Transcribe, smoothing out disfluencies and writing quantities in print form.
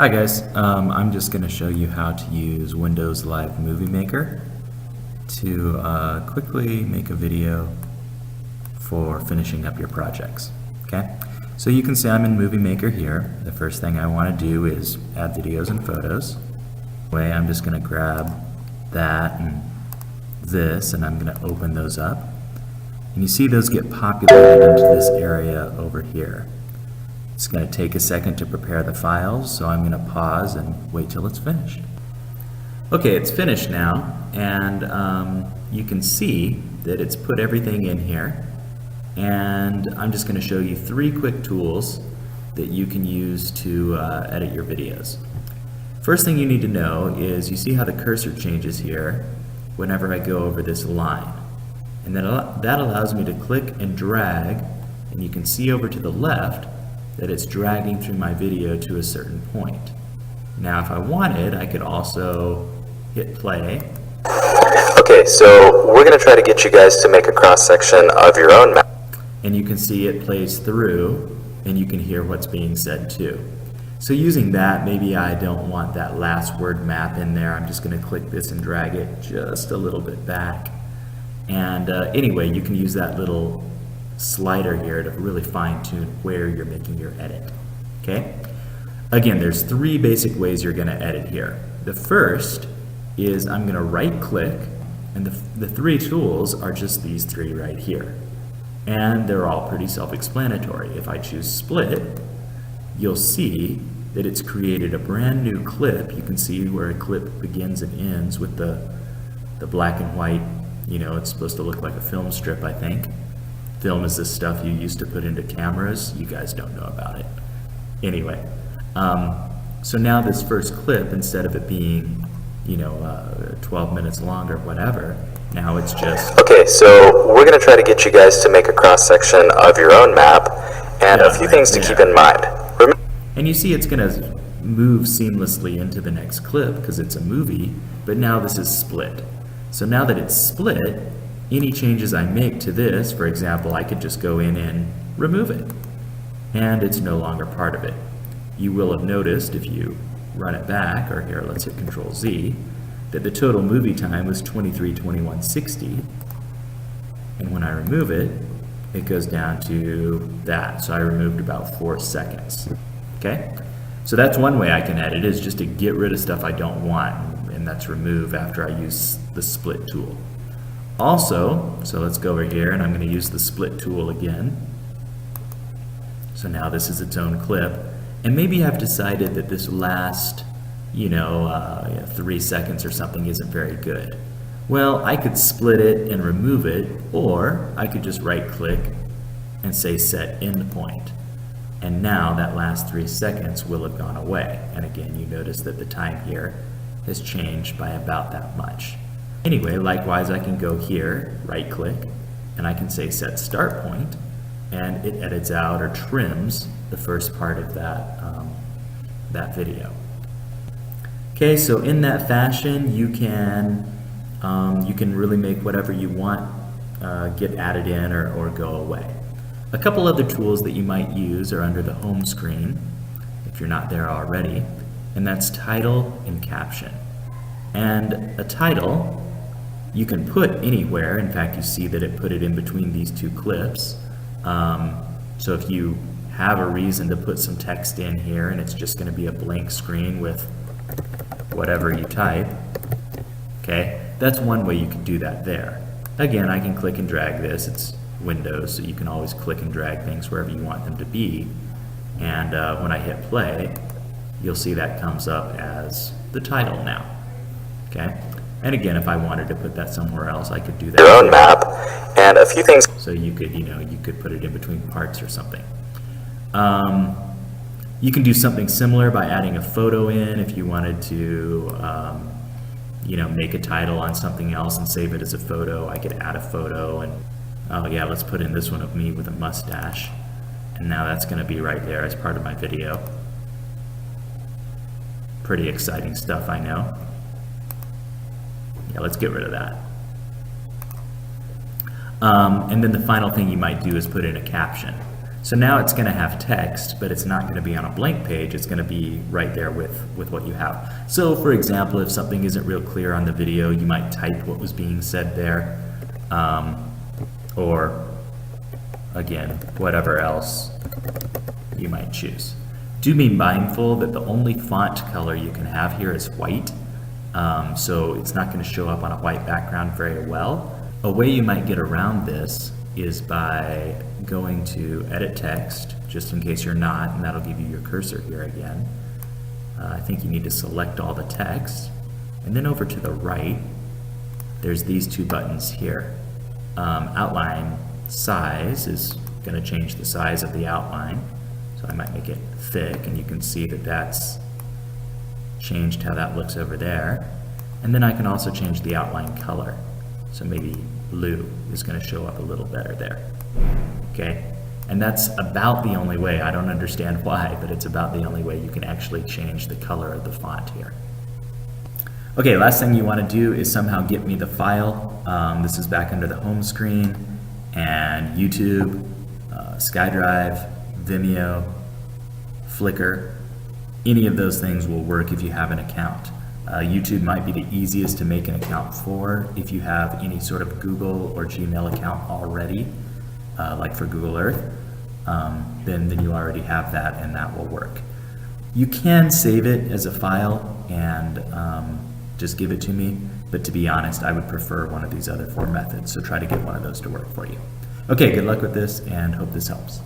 Hi guys, I'm just going to show you how to use Windows Live Movie Maker to quickly make a video for finishing up your projects. Okay, so you can see I'm in Movie Maker here. The first thing I want to do is add videos and photos. I'm just going to grab that and this, and I'm going to open those up. And you see those get populated into this area over here. It's going to take a second to prepare the files, so I'm going to pause and wait till it's finished. Okay, it's finished now, and you can see that it's put everything in here. And I'm just going to show you 3 quick tools that you can use to edit your videos. First thing you need to know is you see how the cursor changes here whenever I go over this line. And then that allows me to click and drag, and you can see over to the left that it's dragging through my video to a certain point. Now if I wanted, I could also hit play. Okay, so we're going to try to get you guys to make a cross-section of your own map. And you can see it plays through, and you can hear what's being said too. So using that, maybe I don't want that last word map in there. I'm just going to click this and drag it just a little bit back. And anyway, you can use that little slider here to really fine-tune where you're making your edit. Okay? Again, there's 3 basic ways you're going to edit here. The first is I'm going to right-click, and the 3 tools are just these 3 right here. And they're all pretty self-explanatory. If I choose split, you'll see that it's created a brand new clip. You can see where a clip begins and ends with the black and white. You know, it's supposed to look like a film strip, I think. Film is this stuff you used to put into cameras. You guys don't know about it. Anyway, so now this first clip, instead of it being, 12 minutes long or whatever, now it's just... Okay, so we're going to try to get you guys to make a cross-section of your own map, and a few things to keep in mind. And you see it's going to move seamlessly into the next clip because it's a movie, but now this is split. So now that it's split, any changes I make to this, for example, I could just go in and remove it, and it's no longer part of it. You will have noticed if you run it back, or here, let's hit Control Z, that the total movie time was 23:21:60, and when I remove it, it goes down to that. So I removed about 4 seconds. Okay? So that's one way I can edit, is just to get rid of stuff I don't want, and that's remove after I use the split tool. Also, so let's go over here, and I'm going to use the split tool again. So now this is its own clip, and maybe I've decided that this last 3 seconds or something isn't very good. Well, I could split it and remove it, or I could just right click and say set endpoint, and now that last 3 seconds will have gone away. And again, you notice that the time here has changed by about that much. Anyway, likewise, I can go here, right click, and I can say set start point, and it edits out or trims the first part of that video. Okay, so in that fashion, you can really make whatever you want get added in or go away. A couple other tools that you might use are under the home screen, if you're not there already, and that's title and caption. And a title you can put anywhere. In fact, you see that it put it in between these 2 clips. So if you have a reason to put some text in here and it's just going to be a blank screen with whatever you type, okay, that's one way you can do that there. Again, I can click and drag this. It's Windows, so you can always click and drag things wherever you want them to be. And when I hit play, you'll see that comes up as the title now. Okay? And again, if I wanted to put that somewhere else, I could do that. Your own map, and a few things. So you could, you could put it in between parts or something. You can do something similar by adding a photo in if you wanted to, make a title on something else and save it as a photo. I could add a photo, and oh yeah, let's put in this one of me with a mustache. And now that's going to be right there as part of my video. Pretty exciting stuff, I know. Yeah, let's get rid of that. And then the final thing you might do is put in a caption. So now it's going to have text, but it's not going to be on a blank page. It's going to be right there with what you have. So for example, if something isn't real clear on the video, you might type what was being said there, or again, whatever else you might choose. Do be mindful that the only font color you can have here is white, so it's not going to show up on a white background very well. A way you might get around this is by going to edit text, just in case you're not, and that'll give you your cursor here again. I think you need to select all the text, and then over to the right, there's these two buttons here. Outline size is going to change the size of the outline, so I might make it thick, and you can see that that's changed how that looks over there. And then I can also change the outline color, so maybe blue is going to show up a little better there. Okay, and that's about the only way. I don't understand why, but it's about the only way you can actually change the color of the font here. Okay, last thing you want to do is somehow get me the file. This is back under the home screen, and YouTube, SkyDrive, Vimeo, Flickr, any of those things will work if you have an account. YouTube might be the easiest to make an account for if you have any sort of Google or Gmail account already, like for Google Earth, then you already have that, and that will work. You can save it as a file and just give it to me, but to be honest, I would prefer one of these other 4 methods, so try to get one of those to work for you. Okay, good luck with this, and hope this helps.